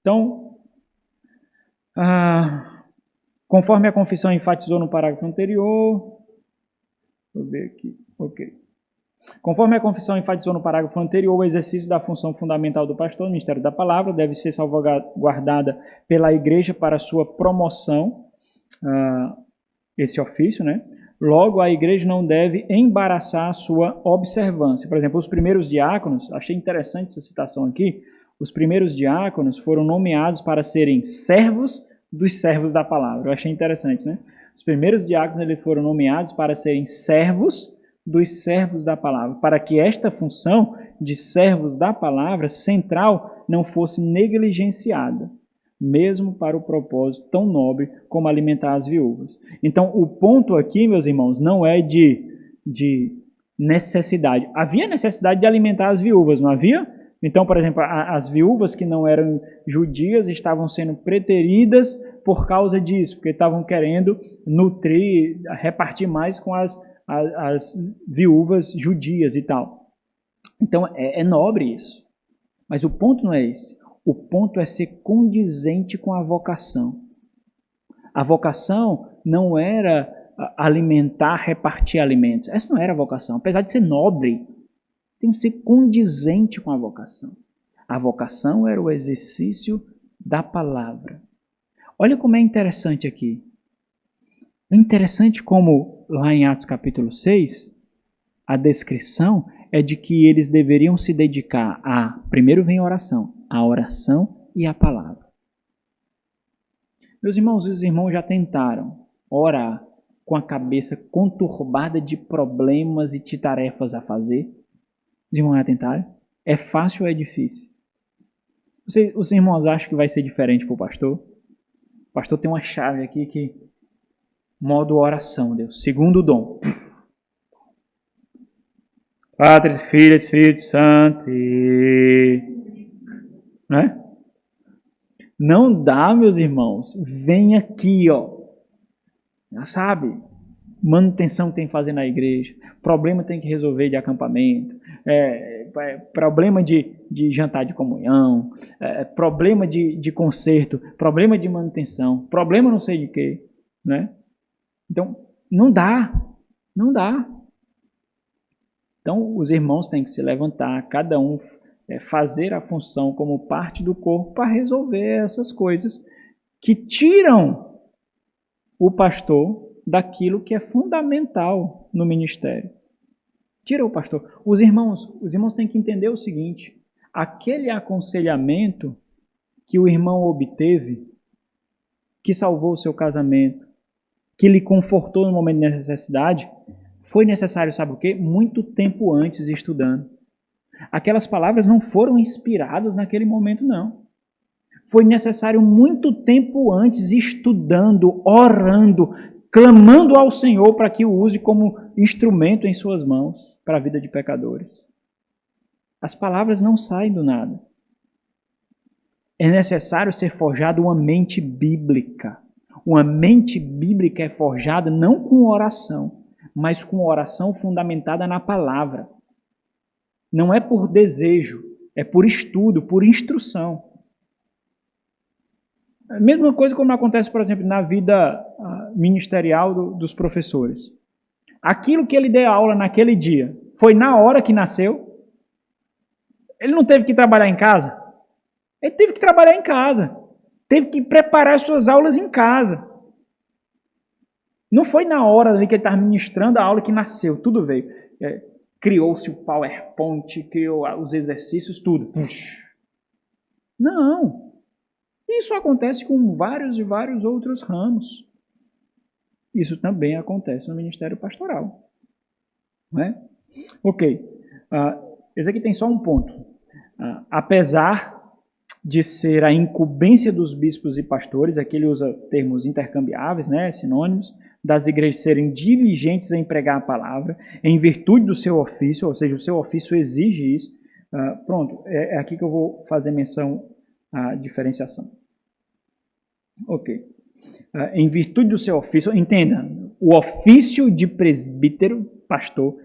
Então, conforme a confissão enfatizou no parágrafo anterior, vou ver aqui, ok. Conforme a confissão enfatizou no parágrafo anterior, o exercício da função fundamental do pastor no ministério da palavra deve ser salvaguardada pela igreja para sua promoção, esse ofício, né? Logo, a igreja não deve embaraçar a sua observância. Por exemplo, os primeiros diáconos, achei interessante essa citação aqui, os primeiros diáconos foram nomeados para serem servos dos servos da palavra. Eu achei interessante, né? Os primeiros diáconos eles foram nomeados para serem servos dos servos da palavra, para que esta função de servos da palavra central não fosse negligenciada, mesmo para o propósito tão nobre como alimentar as viúvas. Então, o ponto aqui, meus irmãos, não é de necessidade. Havia necessidade de alimentar as viúvas, não havia? Então, por exemplo, as viúvas que não eram judias estavam sendo preteridas por causa disso, porque estavam querendo nutrir, repartir mais com as viúvas judias e tal. Então, é nobre isso. Mas o ponto não é esse. O ponto é ser condizente com a vocação. A vocação não era alimentar, repartir alimentos. Essa não era a vocação. Apesar de ser nobre, tem que ser condizente com a vocação. A vocação era o exercício da palavra. Olha como é interessante aqui. É interessante como, lá em Atos capítulo 6, a descrição é de que eles deveriam se dedicar primeiro vem a oração e a palavra. Meus irmãos, os irmãos já tentaram orar com a cabeça conturbada de problemas e de tarefas a fazer? Os irmãos já tentaram? É fácil ou é difícil? Os irmãos acham que vai ser diferente para o pastor? O pastor tem uma chave aqui que... modo oração, Deus. Segundo dom. Padre, Filho, Espírito Santo. Né? Não dá, meus irmãos. Vem aqui, ó. Já sabe. Manutenção tem que fazer na igreja. Problema tem que resolver de acampamento. Problema de jantar de comunhão. Problema de conserto. Problema de manutenção. Problema não sei de quê. Né? Então, não dá. Então, os irmãos têm que se levantar, cada um fazer a função como parte do corpo para resolver essas coisas que tiram o pastor daquilo que é fundamental no ministério. Tira o pastor. Os irmãos têm que entender o seguinte, aquele aconselhamento que o irmão obteve, que salvou o seu casamento, que lhe confortou no momento de necessidade, foi necessário, sabe o quê? Muito tempo antes estudando. Aquelas palavras não foram inspiradas naquele momento, não. Foi necessário muito tempo antes estudando, orando, clamando ao Senhor para que o use como instrumento em suas mãos para a vida de pecadores. As palavras não saem do nada. É necessário ser forjada uma mente bíblica. Uma mente bíblica é forjada não com oração, mas com oração fundamentada na palavra. Não é por desejo, é por estudo, por instrução. A mesma coisa como acontece, por exemplo, na vida ministerial dos professores. Aquilo que ele deu aula naquele dia, foi na hora que nasceu? Ele não teve que trabalhar em casa? Ele teve que trabalhar em casa. Teve que preparar suas aulas em casa. Não foi na hora ali que ele estava ministrando a aula que nasceu, tudo veio. Criou-se o PowerPoint, criou os exercícios, tudo. Não. Isso acontece com vários e vários outros ramos. Isso também acontece no ministério pastoral. Não é? Ok. Esse aqui tem só um ponto. Apesar de ser a incumbência dos bispos e pastores, aqui ele usa termos intercambiáveis, né, sinônimos, das igrejas serem diligentes em pregar a palavra, em virtude do seu ofício, ou seja, o seu ofício exige isso. Pronto, é aqui que eu vou fazer menção à diferenciação. Ok. Em virtude do seu ofício, entenda, o ofício de presbítero, pastor,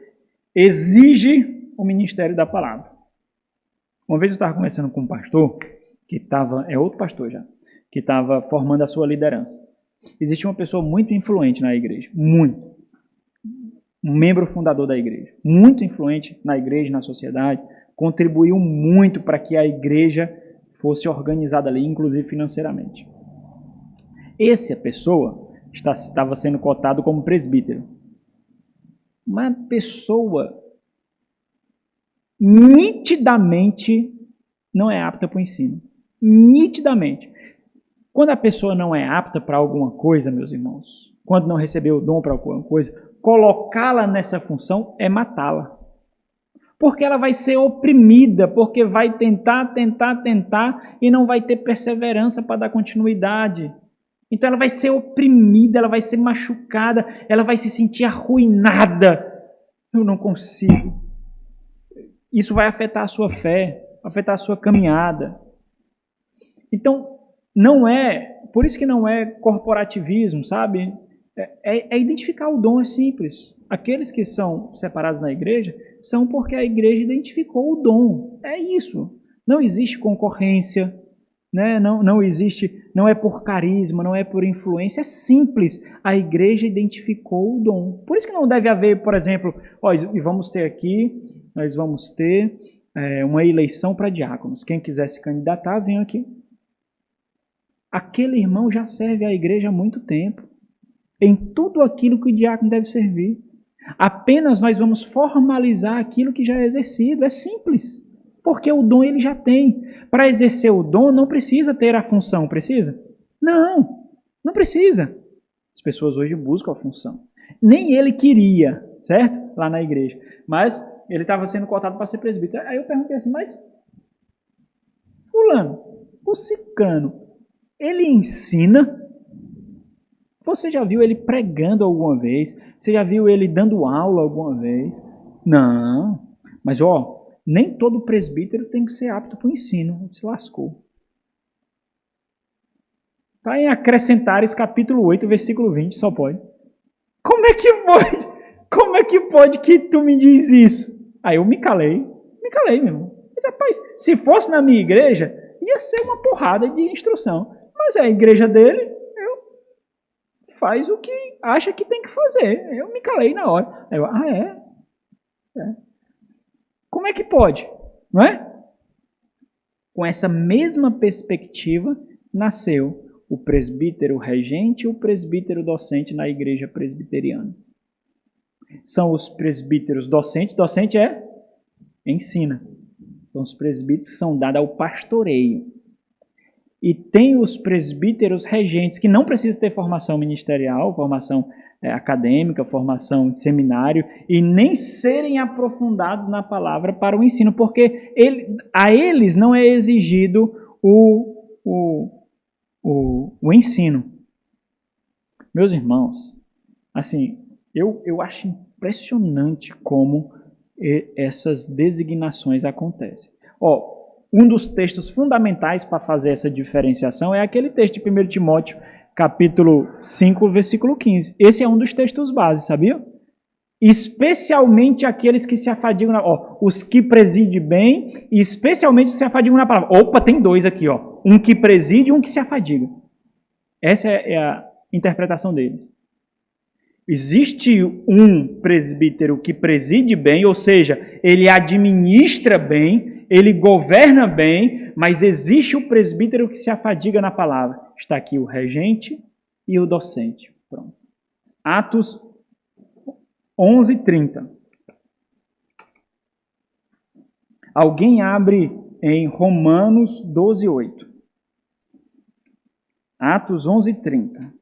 exige o ministério da palavra. Uma vez eu estava conversando com um pastor, que estava, é outro pastor já, que estava formando a sua liderança. Existia uma pessoa muito influente na igreja, muito. Um membro fundador da igreja, muito influente na igreja, na sociedade, contribuiu muito para que a igreja fosse organizada ali, inclusive financeiramente. Essa pessoa estava sendo cotado como presbítero. Uma pessoa nitidamente não é apta para o ensino. Nitidamente. Quando a pessoa não é apta para alguma coisa, meus irmãos, quando não recebeu o dom para alguma coisa, colocá-la nessa função é matá-la. Porque ela vai ser oprimida, porque vai tentar e não vai ter perseverança para dar continuidade. Então ela vai ser oprimida, ela vai ser machucada, ela vai se sentir arruinada. Eu não consigo. Isso vai afetar a sua fé, afetar a sua caminhada. Então, por isso que não é corporativismo, sabe? É identificar o dom, é simples. Aqueles que são separados na igreja são porque a igreja identificou o dom. É isso. Não existe concorrência, né? Não existe, não é por carisma, não é por influência, é simples. A igreja identificou o dom. Por isso que não deve haver, por exemplo, nós vamos ter uma eleição para diáconos. Quem quiser se candidatar, vem aqui. Aquele irmão já serve a igreja há muito tempo, em tudo aquilo que o diácono deve servir. Apenas nós vamos formalizar aquilo que já é exercido. É simples. Porque o dom ele já tem. Para exercer o dom não precisa ter a função, precisa? Não precisa. As pessoas hoje buscam a função. Nem ele queria, certo? Lá na igreja. Mas ele estava sendo cotado para ser presbítero. Aí eu perguntei assim, mas fulano, o ciclano, ele ensina? Você já viu ele pregando alguma vez? Você já viu ele dando aula alguma vez? Não. Mas, nem todo presbítero tem que ser apto para o ensino. Se lascou. Está em Acrescentares, capítulo 8, versículo 20, só pode. Como é que pode? Como é que pode que tu me diz isso? Aí eu me calei, meu irmão. Mas, rapaz, se fosse na minha igreja, ia ser uma porrada de instrução. Mas é a igreja dele, faz o que acha que tem que fazer. Eu me calei na hora. Aí eu, é? Como é que pode? Não é? Com essa mesma perspectiva, nasceu o presbítero regente e o presbítero docente na igreja presbiteriana. São os presbíteros docentes. Docente ensina. São os presbíteros que são dados ao pastoreio. E tem os presbíteros regentes, que não precisam ter formação ministerial, formação acadêmica, formação de seminário, e nem serem aprofundados na palavra para o ensino, porque a eles não é exigido o ensino. Meus irmãos, assim, eu acho impressionante como essas designações acontecem. Um dos textos fundamentais para fazer essa diferenciação é aquele texto de 1 Timóteo, capítulo 5, versículo 15. Esse é um dos textos base, sabia? Especialmente aqueles que se afadigam, os que presidem bem, e especialmente os que se afadigam na palavra. Opa, tem dois aqui, um que preside e um que se afadiga. Essa é a interpretação deles. Existe um presbítero que preside bem, ou seja, ele administra bem, ele governa bem, mas existe o presbítero que se afadiga na palavra. Está aqui o regente e o docente. Pronto. Atos 11:30. Alguém abre em Romanos 12:8. Atos 11:30.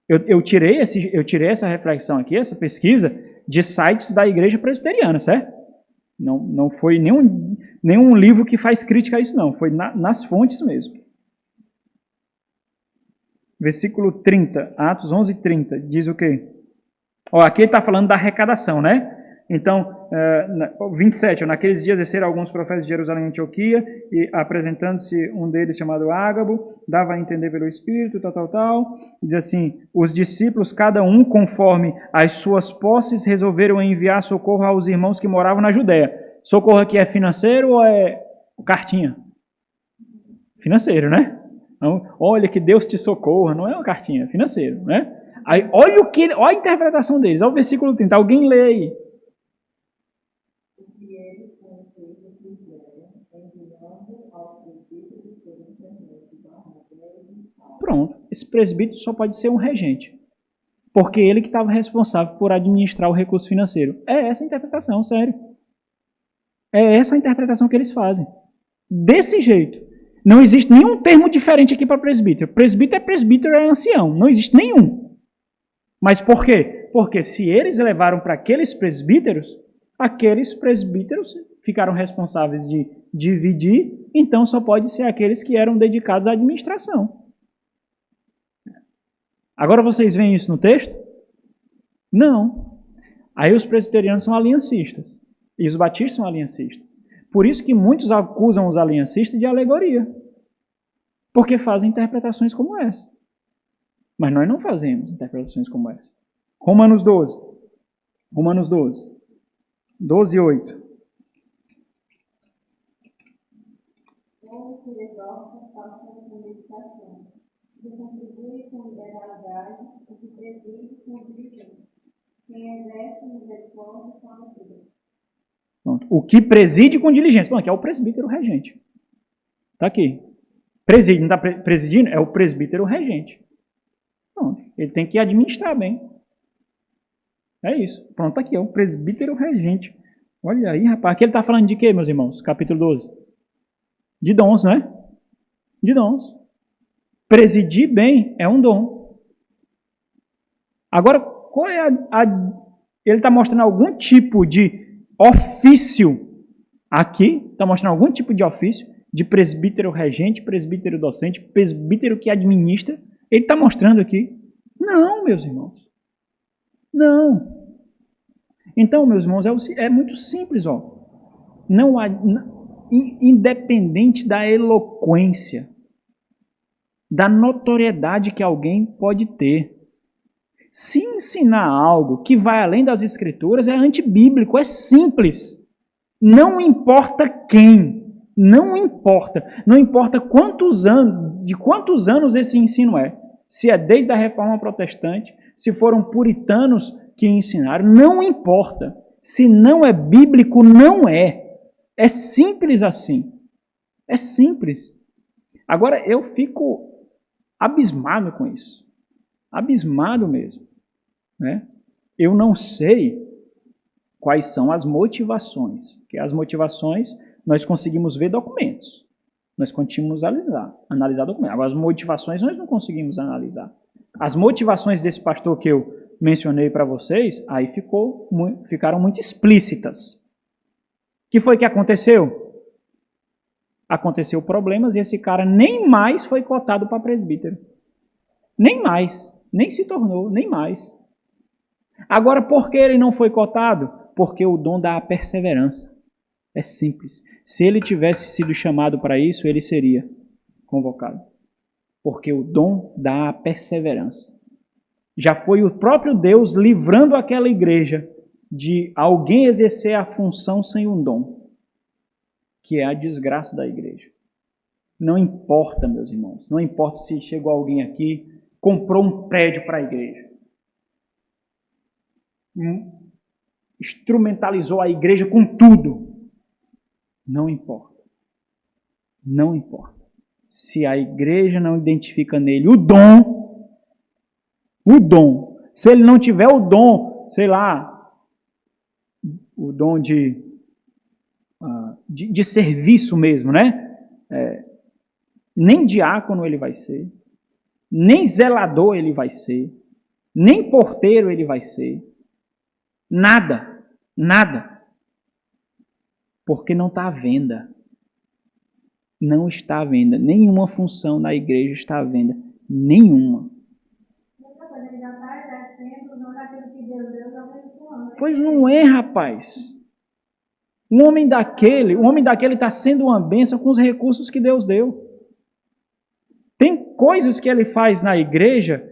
Eu tirei essa reflexão aqui, essa pesquisa, de sites da igreja presbiteriana, certo? Não foi nenhum livro que faz crítica a isso, não. Foi nas fontes mesmo. Versículo 30, Atos 11:30, diz o quê? Aqui ele está falando da arrecadação, né? Então, 27, naqueles dias desceram alguns profetas de Jerusalém e Antioquia, e apresentando-se um deles chamado Ágabo, dava a entender pelo Espírito, tal. Diz assim, os discípulos, cada um conforme as suas posses, resolveram enviar socorro aos irmãos que moravam na Judéia. Socorro aqui é financeiro ou é cartinha? Financeiro, né? Então, olha que Deus te socorra, não é uma cartinha, é financeiro, né? Aí, olha a interpretação deles, olha o versículo 30, alguém lê aí. Pronto, esse presbítero só pode ser um regente, porque ele que estava responsável por administrar o recurso financeiro. É essa a interpretação, sério. É essa a interpretação que eles fazem. Desse jeito. Não existe nenhum termo diferente aqui para presbítero. Presbítero é ancião. Não existe nenhum. Mas por quê? Porque se eles levaram para aqueles presbíteros ficaram responsáveis de dividir, então só pode ser aqueles que eram dedicados à administração. Agora vocês veem isso no texto? Não. Aí os presbiterianos são aliancistas. E os batistas são aliancistas. Por isso que muitos acusam os aliancistas de alegoria. Porque fazem interpretações como essa. Mas nós não fazemos interpretações como essa. Romanos 12. Romanos 12. 12 e 8. Contribui com liberalidade, o que preside com diligência. Quem exerce misericórdia salva tudo. O que preside com diligência. Bom, aqui é o presbítero regente. Está aqui. Preside, não está presidindo? É o presbítero regente. Pronto. Ele tem que administrar bem. É isso. Pronto, está aqui. É o presbítero regente. Olha aí, rapaz. Aqui ele está falando de quê, meus irmãos? Capítulo 12. De dons, não é? De dons. Presidir bem é um dom. Agora, qual é ele está mostrando algum tipo de ofício aqui, está mostrando algum tipo de ofício de presbítero regente, presbítero docente, presbítero que administra. Ele está mostrando aqui. Não, meus irmãos. Não. Então, meus irmãos, é muito simples. Não há, independente da eloquência, da notoriedade que alguém pode ter. Se ensinar algo que vai além das escrituras é antibíblico, é simples. Não importa quem, não importa de quantos anos esse ensino é. Se é desde a Reforma Protestante, se foram puritanos que ensinaram, não importa. Se não é bíblico, não é. É simples assim. É simples. Agora, eu fico abismado com isso. Abismado mesmo. Né? Eu não sei quais são as motivações. Porque as motivações, nós conseguimos ver documentos. Nós conseguimos analisar documentos. Agora, as motivações nós não conseguimos analisar. As motivações desse pastor que eu mencionei para vocês, aí ficaram muito explícitas. O que foi que aconteceu? Aconteceu problemas e esse cara nem mais foi cotado para presbítero. Nem mais. Nem se tornou, nem mais. Agora, por que ele não foi cotado? Porque o dom dá a perseverança. É simples. Se ele tivesse sido chamado para isso, ele seria convocado. Porque o dom dá a perseverança. Já foi o próprio Deus livrando aquela igreja de alguém exercer a função sem um dom, que é a desgraça da igreja. Não importa, meus irmãos, não importa se chegou alguém aqui, comprou um prédio para a igreja, instrumentalizou a igreja com tudo. Não importa. Não importa. Se a igreja não identifica nele o dom, se ele não tiver o dom, sei lá, o dom de serviço mesmo, né? Nem diácono ele vai ser, nem zelador ele vai ser, nem porteiro ele vai ser, nada. Porque não está à venda. Não está à venda. Nenhuma função na igreja está à venda. Nenhuma. Pois não é, rapaz. O homem daquele está sendo uma bênção com os recursos que Deus deu. Tem coisas que ele faz na igreja,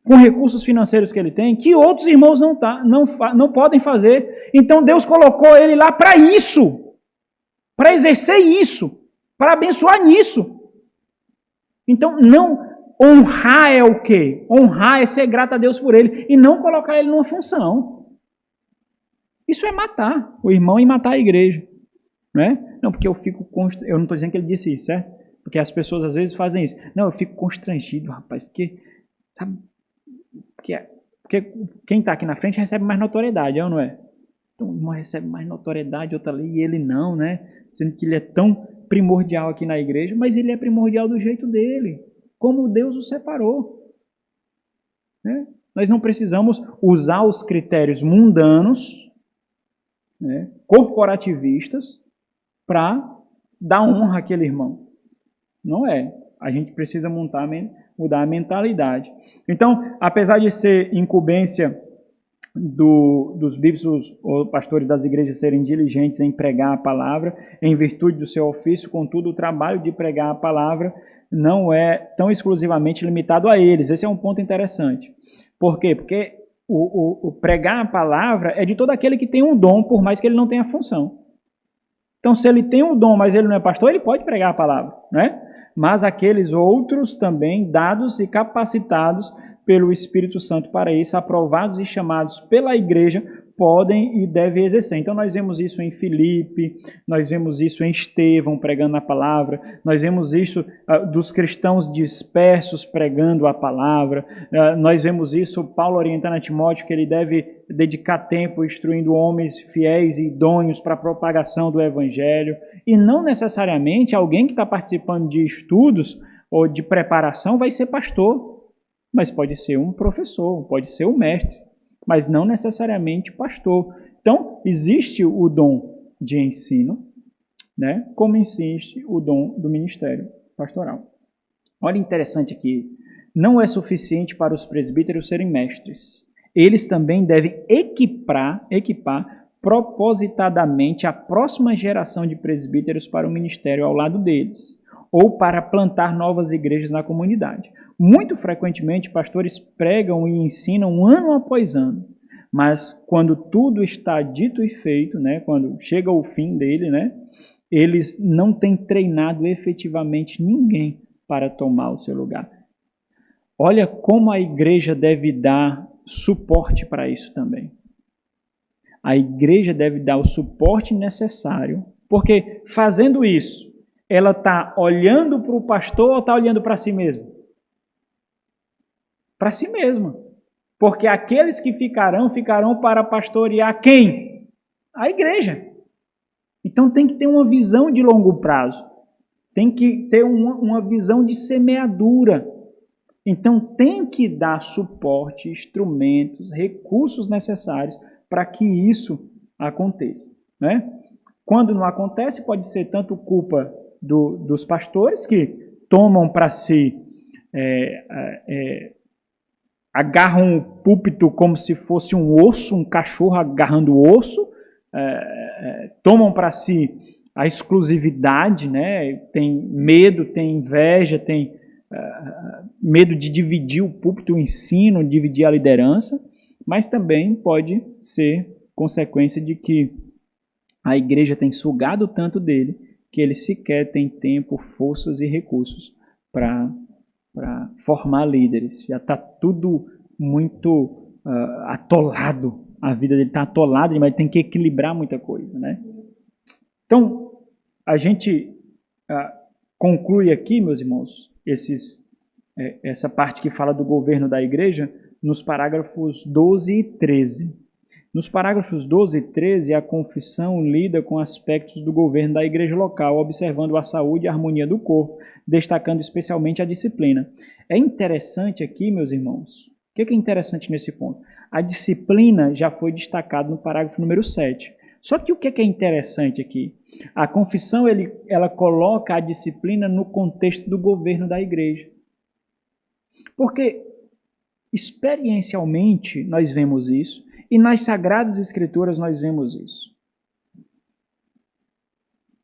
com recursos financeiros que ele tem, que outros irmãos não podem fazer. Então Deus colocou ele lá para isso. Para exercer isso. Para abençoar nisso. Então, não honrar é o quê? Honrar é ser grato a Deus por ele e não colocar ele numa função. Isso é matar o irmão e matar a igreja. Não é? Não, porque eu fico eu não estou dizendo que ele disse isso, certo? Porque as pessoas às vezes fazem isso. Não, eu fico constrangido, rapaz, porque, sabe, porque quem está aqui na frente recebe mais notoriedade, é ou não é? Então, um recebe mais notoriedade, outro ali, e ele não, né? Sendo que ele é tão primordial aqui na igreja, mas ele é primordial do jeito dele, como Deus o separou. Né? Nós não precisamos usar os critérios mundanos, né, corporativistas, para dar honra àquele irmão. Não é. A gente precisa mudar a mentalidade. Então, apesar de ser incumbência dos bispos ou pastores das igrejas serem diligentes em pregar a palavra, em virtude do seu ofício, contudo, o trabalho de pregar a palavra não é tão exclusivamente limitado a eles. Esse é um ponto interessante. Por quê? Porque o pregar a palavra é de todo aquele que tem um dom, por mais que ele não tenha função. Então, se ele tem um dom, mas ele não é pastor, ele pode pregar a palavra, né? Mas aqueles outros também, dados e capacitados pelo Espírito Santo para isso, aprovados e chamados pela igreja, podem e devem exercer. Então nós vemos isso em Filipe, nós vemos isso em Estevão pregando a palavra, nós vemos isso dos cristãos dispersos pregando a palavra, nós vemos isso Paulo orientando a Timóteo que ele deve dedicar tempo instruindo homens fiéis e idôneos para a propagação do evangelho, e não necessariamente alguém que está participando de estudos ou de preparação vai ser pastor, mas pode ser um professor, pode ser um mestre, mas não necessariamente pastor. Então, existe o dom de ensino, né? Como existe o dom do ministério pastoral. Olha interessante aqui, não é suficiente para os presbíteros serem mestres. Eles também devem equipar propositadamente a próxima geração de presbíteros para o ministério ao lado deles, ou para plantar novas igrejas na comunidade. Muito frequentemente, pastores pregam e ensinam ano após ano, mas quando tudo está dito e feito, né, quando chega o fim dele, né, eles não têm treinado efetivamente ninguém para tomar o seu lugar. Olha como a igreja deve dar suporte para isso também. A igreja deve dar o suporte necessário, porque fazendo isso, ela está olhando para o pastor ou está olhando para si mesma? Para si mesma. Porque aqueles que ficarão para pastorear quem? A igreja. Então tem que ter uma visão de longo prazo. Tem que ter uma visão de semeadura. Então tem que dar suporte, instrumentos, recursos necessários para que isso aconteça. Né? Quando não acontece, pode ser tanto culpa dos pastores que tomam para si, agarram o púlpito como se fosse um osso, um cachorro agarrando o osso, tomam para si a exclusividade, né? Tem medo, tem inveja, tem medo de dividir o púlpito, o ensino, dividir a liderança, mas também pode ser consequência de que a igreja tem sugado tanto dele que ele sequer tem tempo, forças e recursos para formar líderes. Já está tudo muito atolado. A vida dele está atolada, mas tem que equilibrar muita coisa. Né? Então, a gente conclui aqui, meus irmãos, essa parte que fala do governo da igreja, nos parágrafos 12 e 13. Nos parágrafos 12 e 13, a confissão lida com aspectos do governo da igreja local, observando a saúde e a harmonia do corpo, destacando especialmente a disciplina. É interessante aqui, meus irmãos, o que é interessante nesse ponto? A disciplina já foi destacada no parágrafo número 7. Só que o que é interessante aqui? A confissão ela coloca a disciplina no contexto do governo da igreja. Porque, experiencialmente, nós vemos isso, e nas Sagradas Escrituras nós vemos isso.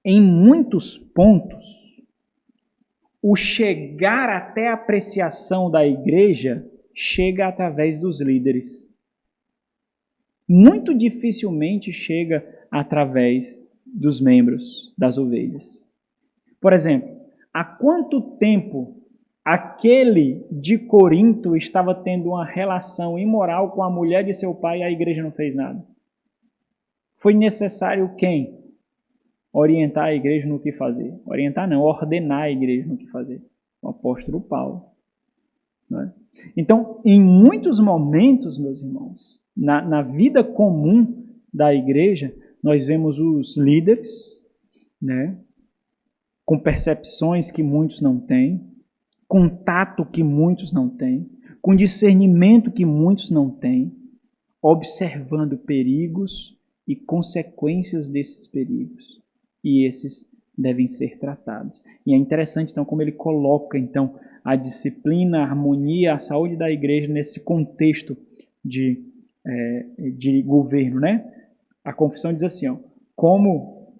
Em muitos pontos, o chegar até a apreciação da igreja chega através dos líderes. Muito dificilmente chega através dos membros, das ovelhas. Por exemplo, há quanto tempo aquele de Corinto estava tendo uma relação imoral com a mulher de seu pai e a igreja não fez nada. Foi necessário quem? Orientar a igreja no que fazer. Orientar não, ordenar a igreja no que fazer. O apóstolo Paulo. Não é? Então, em muitos momentos, meus irmãos, na vida comum da igreja, nós vemos os líderes, né, com percepções que muitos não têm, com tato que muitos não têm, com discernimento que muitos não têm, observando perigos e consequências desses perigos. E esses devem ser tratados. E é interessante, então, como ele coloca, então, a disciplina, a harmonia, a saúde da igreja nesse contexto de governo, né? A confissão diz assim, ó, como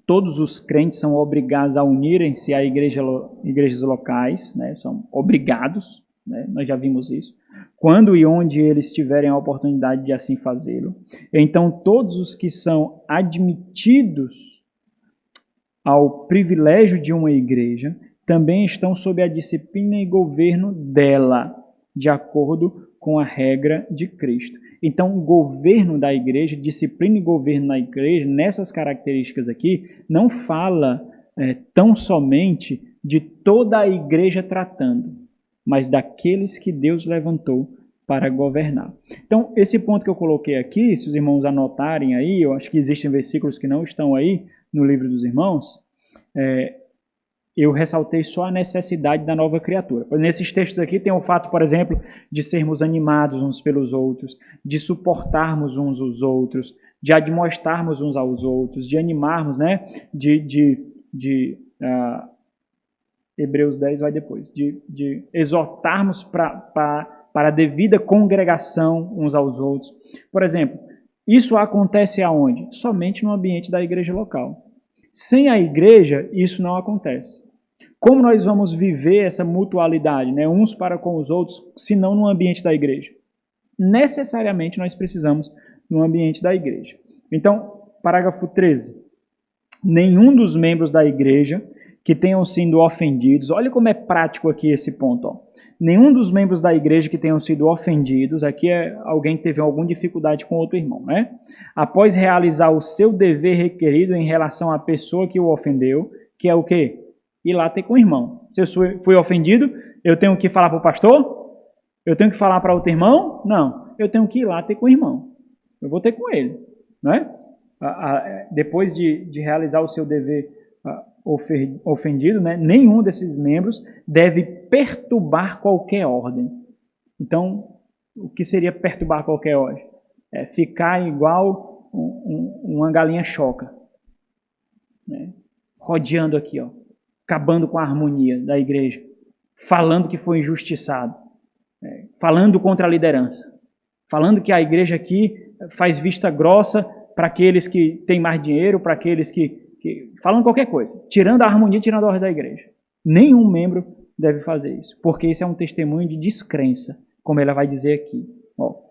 todos os crentes são obrigados a unirem-se a igrejas locais, né? São obrigados, né? Nós já vimos isso, quando e onde eles tiverem a oportunidade de assim fazê-lo. Então, todos os que são admitidos ao privilégio de uma igreja também estão sob a disciplina e governo dela, de acordo com a regra de Cristo. Então, o governo da igreja, disciplina e governo da igreja, nessas características aqui, não fala tão somente de toda a igreja tratando, mas daqueles que Deus levantou para governar. Então, esse ponto que eu coloquei aqui, se os irmãos anotarem aí, eu acho que existem versículos que não estão aí no livro dos irmãos, eu ressaltei só a necessidade da nova criatura. Nesses textos aqui tem o fato, por exemplo, de sermos animados uns pelos outros, de suportarmos uns os outros, de admoestarmos uns aos outros, de animarmos, né? Hebreus 10 vai depois, de exortarmos para a devida congregação uns aos outros. Por exemplo, isso acontece aonde? Somente no ambiente da igreja local. Sem a igreja, isso não acontece. Como nós vamos viver essa mutualidade, né, uns para com os outros, se não no ambiente da igreja? Necessariamente nós precisamos no ambiente da igreja. Então, parágrafo 13. Nenhum dos membros da igreja que tenham sido ofendidos, olha como é prático aqui esse ponto, ó. Nenhum dos membros da igreja que tenham sido ofendidos, aqui alguém que teve alguma dificuldade com outro irmão, né? Após realizar o seu dever requerido em relação à pessoa que o ofendeu, que é o quê? Ir lá ter com o irmão. Se eu fui ofendido, eu tenho que falar para o pastor? Eu tenho que falar para outro irmão? Não. Eu tenho que ir lá ter com o irmão. Eu vou ter com ele, não é? Depois de realizar o seu dever ofendido, né, nenhum desses membros deve perturbar qualquer ordem. Então, o que seria perturbar qualquer ordem? É ficar igual uma galinha choca, né, rodeando aqui, ó, acabando com a harmonia da igreja, falando que foi injustiçado, falando contra a liderança, falando que a igreja aqui faz vista grossa para aqueles que têm mais dinheiro, para aqueles que falando qualquer coisa, tirando a harmonia, tirando a ordem da igreja. Nenhum membro deve fazer isso, porque isso é um testemunho de descrença, como ela vai dizer aqui. Ó,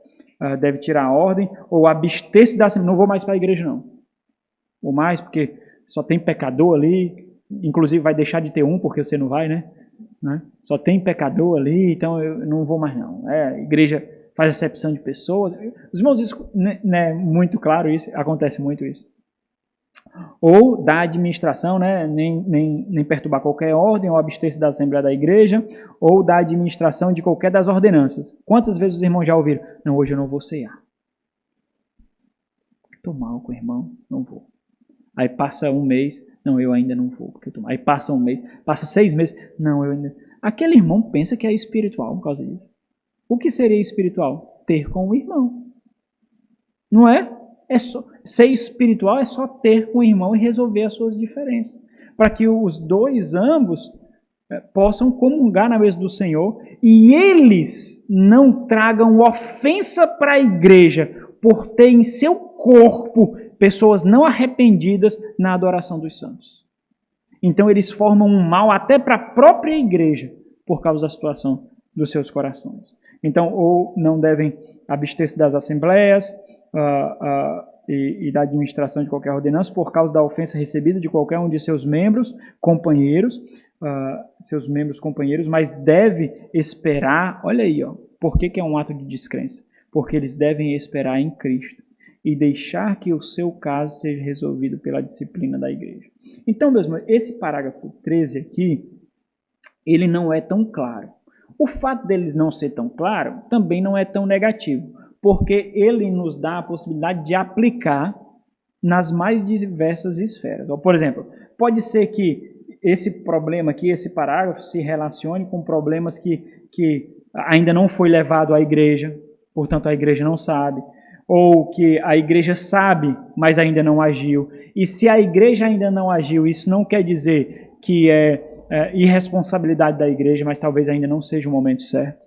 deve tirar a ordem ou abster-se da assembleia. Não vou mais para a igreja, não. Ou mais, porque só tem pecador ali, inclusive vai deixar de ter um, porque você não vai, né? Só tem pecador ali, então eu não vou mais, não. A igreja faz acepção de pessoas. Os irmãos, isso não é muito claro, isso acontece muito isso. Ou da administração, né, nem perturbar qualquer ordem, ou abster-se da assembleia da igreja, ou da administração de qualquer das ordenanças. Quantas vezes os irmãos já ouviram? Não, hoje eu não vou cear. Estou mal com o irmão, não vou. Aí passa um mês, não, eu ainda não vou, porque eu estou mal. Aí passa um mês, passa 6 meses, não, eu ainda... Aquele irmão pensa que é espiritual por causa disso. O que seria espiritual? Ter com o irmão. Não é? Ser espiritual é só ter com o irmão e resolver as suas diferenças. Para que os dois, ambos, possam comungar na mesa do Senhor e eles não tragam ofensa para a igreja por ter em seu corpo pessoas não arrependidas na adoração dos santos. Então eles formam um mal até para a própria igreja por causa da situação dos seus corações. Então, ou não devem abster-se das assembleias, e da administração de qualquer ordenança por causa da ofensa recebida de qualquer um de seus membros, companheiros, mas deve esperar, olha aí, ó, por que é um ato de descrença? Porque eles devem esperar em Cristo e deixar que o seu caso seja resolvido pela disciplina da igreja. Então, meus irmãos, esse parágrafo 13 aqui, ele não é tão claro. O fato deles não ser tão claro também não é tão negativo, porque ele nos dá a possibilidade de aplicar nas mais diversas esferas. Por exemplo, pode ser que esse problema aqui, esse parágrafo, se relacione com problemas que ainda não foi levado à igreja, portanto a igreja não sabe, ou que a igreja sabe, mas ainda não agiu. E se a igreja ainda não agiu, isso não quer dizer que é irresponsabilidade da igreja, mas talvez ainda não seja o momento certo.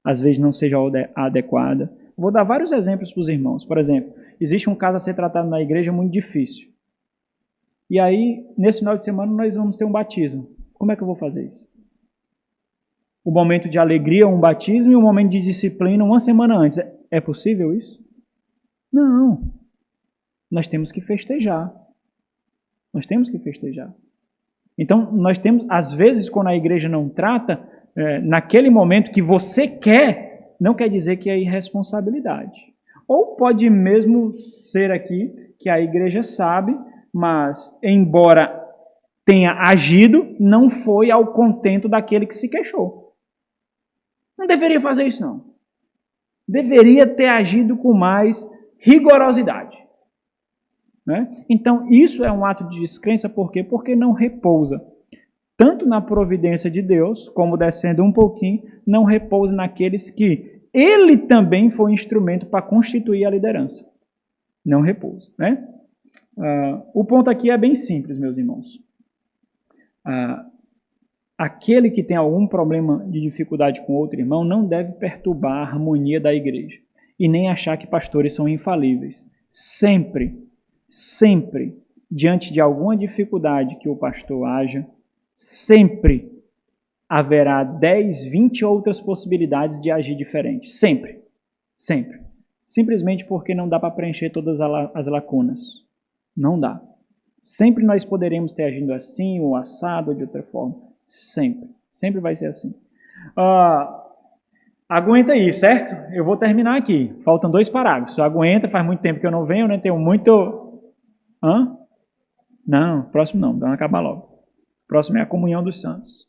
Às vezes não seja adequada. Vou dar vários exemplos para os irmãos. Por exemplo, existe um caso a ser tratado na igreja muito difícil. E aí, nesse final de semana, nós vamos ter um batismo. Como é que eu vou fazer isso? O momento de alegria, um batismo, e o momento de disciplina, uma semana antes. É possível isso? Não. Nós temos que festejar. Nós temos que festejar. Então, nós temos, às vezes, quando a igreja não trata, naquele momento que você quer, não quer dizer que é irresponsabilidade. Ou pode mesmo ser aqui que a igreja sabe, mas, embora tenha agido, não foi ao contento daquele que se queixou. Não deveria fazer isso, não. Deveria ter agido com mais rigorosidade. Né? Então, isso é um ato de descrença, por quê? Porque não repousa tanto na providência de Deus, como descendo um pouquinho, não repousa naqueles que ele também foi instrumento para constituir a liderança. Não repousa. Né? O ponto aqui é bem simples, meus irmãos. Aquele que tem algum problema de dificuldade com outro irmão não deve perturbar a harmonia da igreja e nem achar que pastores são infalíveis. Sempre, diante de alguma dificuldade que o pastor haja, sempre haverá 10, 20 outras possibilidades de agir diferente. Sempre. Simplesmente porque não dá para preencher todas as lacunas. Não dá. Sempre nós poderemos ter agindo assim, ou assado, ou de outra forma. Sempre vai ser assim. Aguenta aí, certo? Eu vou terminar aqui. Faltam 2 parágrafos. Aguenta, faz muito tempo que eu não venho, né? Tenho muito... Não, próximo não. Vamos acabar logo. Próximo é a comunhão dos santos.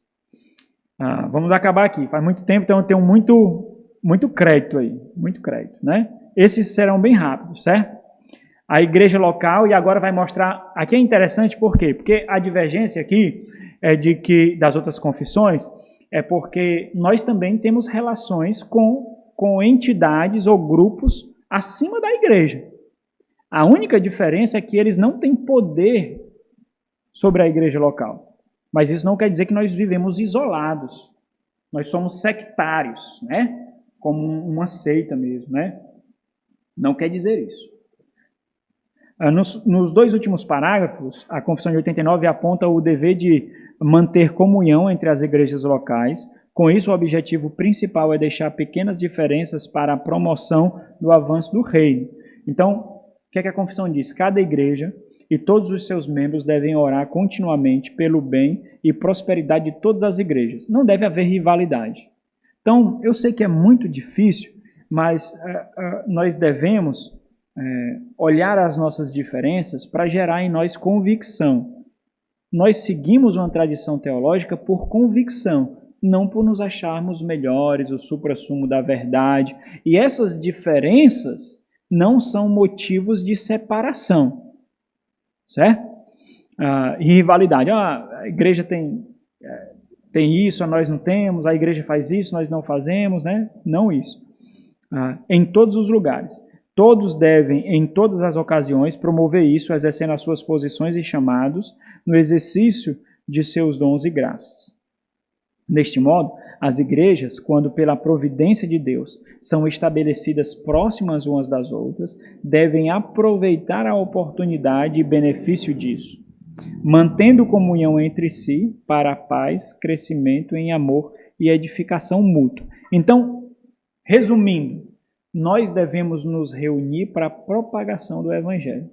Vamos acabar aqui. Faz muito tempo, então eu tenho muito crédito aí. Muito crédito, né? Esses serão bem rápidos, certo? A igreja local, e agora vai mostrar... Aqui é interessante por quê? Porque a divergência aqui das outras confissões é porque nós também temos relações com entidades ou grupos acima da igreja. A única diferença é que eles não têm poder sobre a igreja local. Mas isso não quer dizer que nós vivemos isolados. Nós somos sectários, né? Como uma seita mesmo, né? Não quer dizer isso. Nos 2 últimos parágrafos, a Confissão de 89 aponta o dever de manter comunhão entre as igrejas locais. Com isso, o objetivo principal é deixar pequenas diferenças para a promoção do avanço do reino. Então, o que é que a Confissão diz? Cada igreja e todos os seus membros devem orar continuamente pelo bem e prosperidade de todas as igrejas. Não deve haver rivalidade. Então, eu sei que é muito difícil, mas nós devemos olhar as nossas diferenças para gerar em nós convicção. Nós seguimos uma tradição teológica por convicção, não por nos acharmos melhores, o suprassumo da verdade. E essas diferenças não são motivos de separação. Certo? Rivalidade. A igreja tem isso, nós não temos, a igreja faz isso, nós não fazemos, né? Não isso. Em todos os lugares. Todos devem, em todas as ocasiões, promover isso, exercendo as suas posições e chamados no exercício de seus dons e graças. Deste modo, as igrejas, quando pela providência de Deus são estabelecidas próximas umas das outras, devem aproveitar a oportunidade e benefício disso, mantendo comunhão entre si para a paz, crescimento em amor e edificação mútua. Então, resumindo, nós devemos nos reunir para a propagação do Evangelho.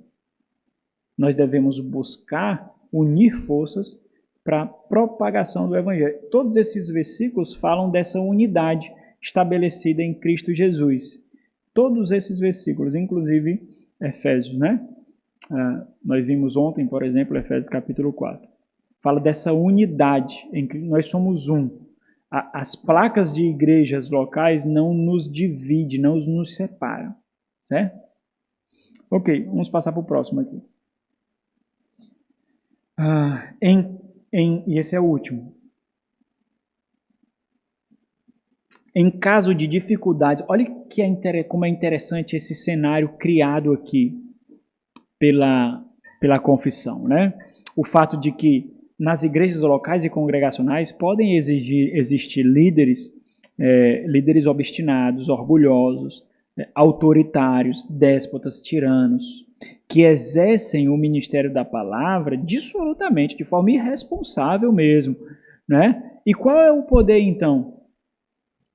Nós devemos buscar unir forças para a propagação do Evangelho. Todos esses versículos falam dessa unidade estabelecida em Cristo Jesus. Todos esses versículos, inclusive Efésios, né? Nós vimos ontem, por exemplo, Efésios capítulo 4. Fala dessa unidade, em que nós somos um. As placas de igrejas locais não nos dividem, não nos separam. Certo? Ok, vamos passar para o próximo aqui. E esse é o último. Em caso de dificuldades, olha como é interessante esse cenário criado aqui pela confissão, né? O fato de que nas igrejas locais e congregacionais podem existir líderes obstinados, orgulhosos, autoritários, déspotas, tiranos, que exercem o ministério da palavra dissolutamente, de forma irresponsável mesmo, né? E qual é o poder, então,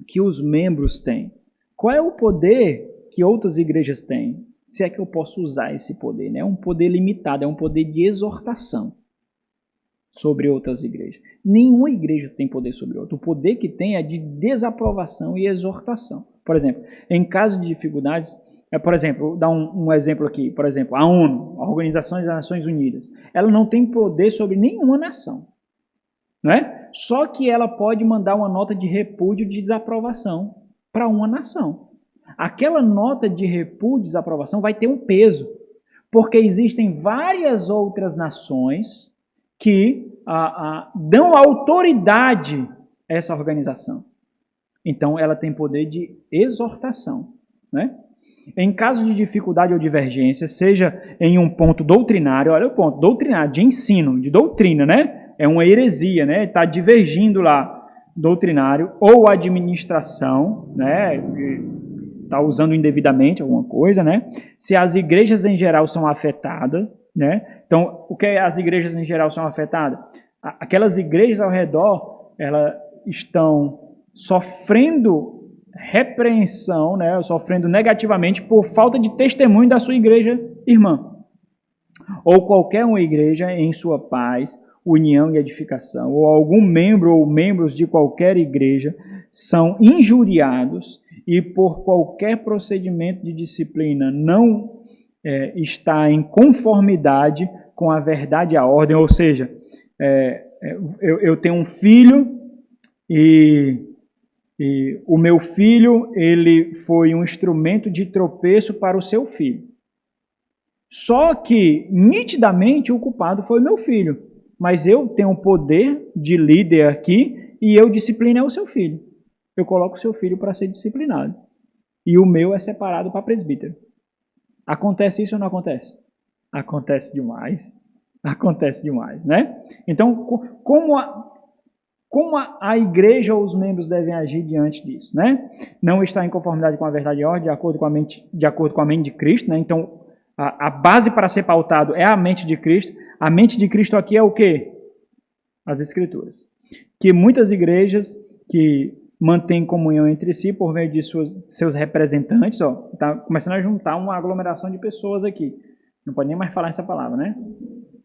que os membros têm? Qual é o poder que outras igrejas têm? Se é que eu posso usar esse poder, né? É um poder limitado, é um poder de exortação sobre outras igrejas. Nenhuma igreja tem poder sobre outra. O poder que tem é de desaprovação e exortação. Por exemplo, em caso de dificuldades, por exemplo, vou dar um exemplo aqui. Por exemplo, a ONU, a Organização das Nações Unidas, ela não tem poder sobre nenhuma nação, não é? Só que ela pode mandar uma nota de repúdio de desaprovação para uma nação. Aquela nota de repúdio de desaprovação vai ter um peso, porque existem várias outras nações que dão autoridade a essa organização. Então, ela tem poder de exortação, né? Em caso de dificuldade ou divergência, seja em um ponto doutrinário, olha o ponto, doutrinário, de ensino, de doutrina, né? É uma heresia, né? Está divergindo lá, doutrinário, ou administração, né? Está usando indevidamente alguma coisa, né? Se as igrejas em geral são afetadas, né? Então, o que as igrejas em geral são afetadas? Aquelas igrejas ao redor, elas estão sofrendo repreensão, né? Sofrendo negativamente por falta de testemunho da sua igreja irmã. Ou qualquer uma igreja em sua paz, união e edificação, ou algum membro ou membros de qualquer igreja são injuriados e por qualquer procedimento de disciplina não está em conformidade com a verdade e a ordem, ou seja, eu tenho um filho e o meu filho ele foi um instrumento de tropeço para o seu filho. Só que, nitidamente, o culpado foi meu filho, mas eu tenho o poder de líder aqui e eu disciplinei o seu filho. Eu coloco o seu filho para ser disciplinado. E o meu é separado para presbítero. Acontece isso ou não acontece? Acontece demais. Acontece demais, né? Então, como a igreja ou os membros devem agir diante disso, né? Não está em conformidade com a verdade e ordem, de acordo com a mente de Cristo, né? Então, a base para ser pautado é a mente de Cristo. A mente de Cristo aqui é o quê? As Escrituras. Que muitas igrejas que mantêm comunhão entre si por meio de seus representantes, está começando a juntar uma aglomeração de pessoas aqui. Não pode nem mais falar essa palavra, né?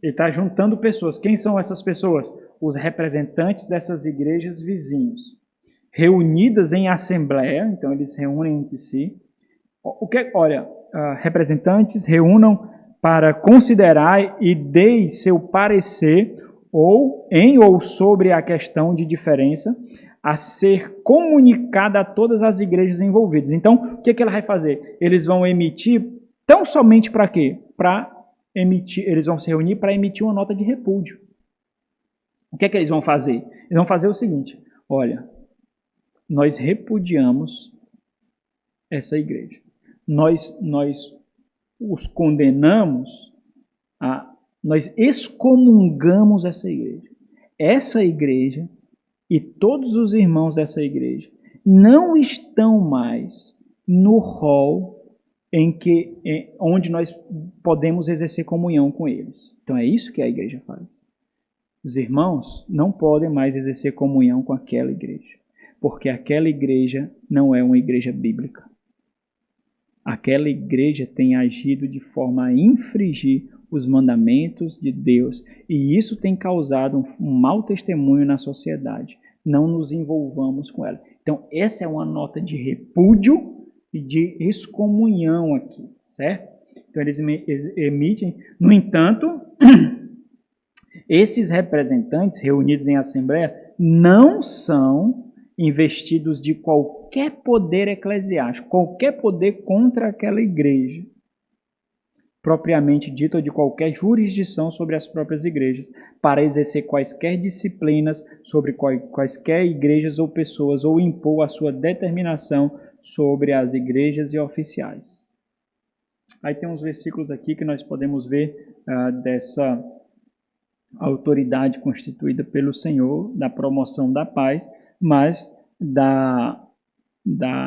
Ele está juntando pessoas. Quem são essas pessoas? Os representantes dessas igrejas vizinhos. Reunidas em assembleia, então eles se reúnem entre si. Representantes reúnam para considerar e deem seu parecer ou sobre a questão de diferença a ser comunicada a todas as igrejas envolvidas. Então, o que ela vai fazer? Eles vão emitir tão somente para quê? Eles vão se reunir para emitir uma nota de repúdio. O que eles vão fazer? Eles vão fazer o seguinte: olha, nós repudiamos essa igreja. Nós os condenamos, nós excomungamos essa igreja. Essa igreja e todos os irmãos dessa igreja não estão mais no rol onde nós podemos exercer comunhão com eles. Então é isso que a igreja faz. Os irmãos não podem mais exercer comunhão com aquela igreja, porque aquela igreja não é uma igreja bíblica. aquela igreja tem agido de forma a infringir os mandamentos de Deus, e isso tem causado um mau testemunho na sociedade. Não nos envolvamos com ela. Então, essa é uma nota de repúdio e de excomunhão aqui, certo? Então, eles emitem. No entanto, esses representantes reunidos em assembleia não são investidos de qualquer poder eclesiástico, qualquer poder contra aquela igreja, propriamente dito, ou de qualquer jurisdição sobre as próprias igrejas, para exercer quaisquer disciplinas sobre quaisquer igrejas ou pessoas, ou impor a sua determinação sobre as igrejas e oficiais. Aí tem uns versículos aqui que nós podemos ver dessa autoridade constituída pelo Senhor, da promoção da paz, mas da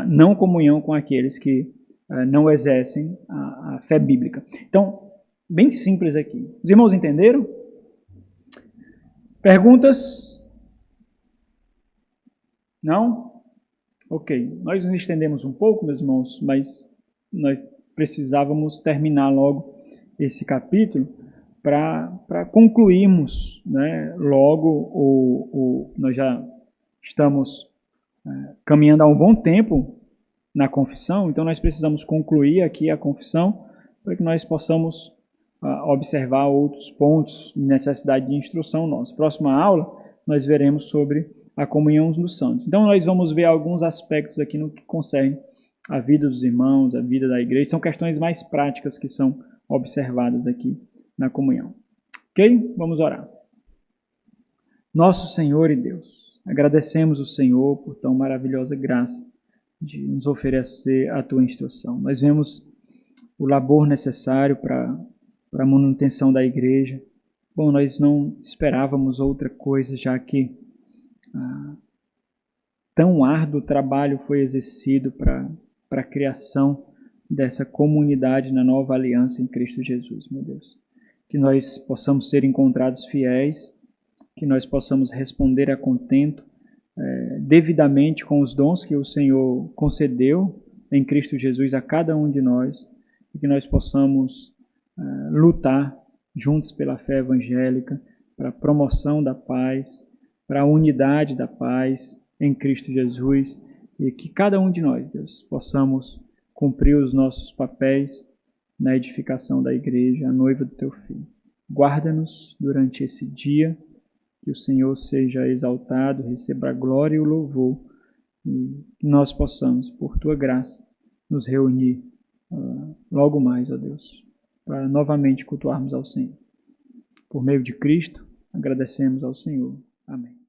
não comunhão com aqueles que não exercem a fé bíblica. Então, bem simples aqui. Os irmãos entenderam? Perguntas? Não? Ok. Nós nos estendemos um pouco, meus irmãos, mas nós precisávamos terminar logo esse capítulo para concluirmos, né, logo nós já estamos caminhando há um bom tempo na confissão, então nós precisamos concluir aqui a confissão para que nós possamos observar outros pontos de necessidade de instrução nossa. Próxima aula nós veremos sobre a comunhão dos santos. Então nós vamos ver alguns aspectos aqui no que concerne a vida dos irmãos, a vida da igreja. São questões mais práticas que são observadas aqui na comunhão. Ok? Vamos orar. Nosso Senhor e Deus, agradecemos o Senhor por tão maravilhosa graça de nos oferecer a Tua instrução. Nós vemos o labor necessário para a manutenção da igreja. Bom, nós não esperávamos outra coisa, já que tão árduo trabalho foi exercido para a criação dessa comunidade na nova aliança em Cristo Jesus, meu Deus. Que nós possamos ser encontrados fiéis, que nós possamos responder a contento, devidamente com os dons que o Senhor concedeu em Cristo Jesus a cada um de nós, e que nós possamos lutar juntos pela fé evangélica, para a promoção da paz, para a unidade da paz em Cristo Jesus, e que cada um de nós, Deus, possamos cumprir os nossos papéis na edificação da igreja, a noiva do Teu Filho. Guarda-nos durante esse dia, que o Senhor seja exaltado, receba a glória e o louvor, e que nós possamos, por Tua graça, nos reunir logo mais, ó Deus, para novamente cultuarmos ao Senhor. Por meio de Cristo, agradecemos ao Senhor. Amém.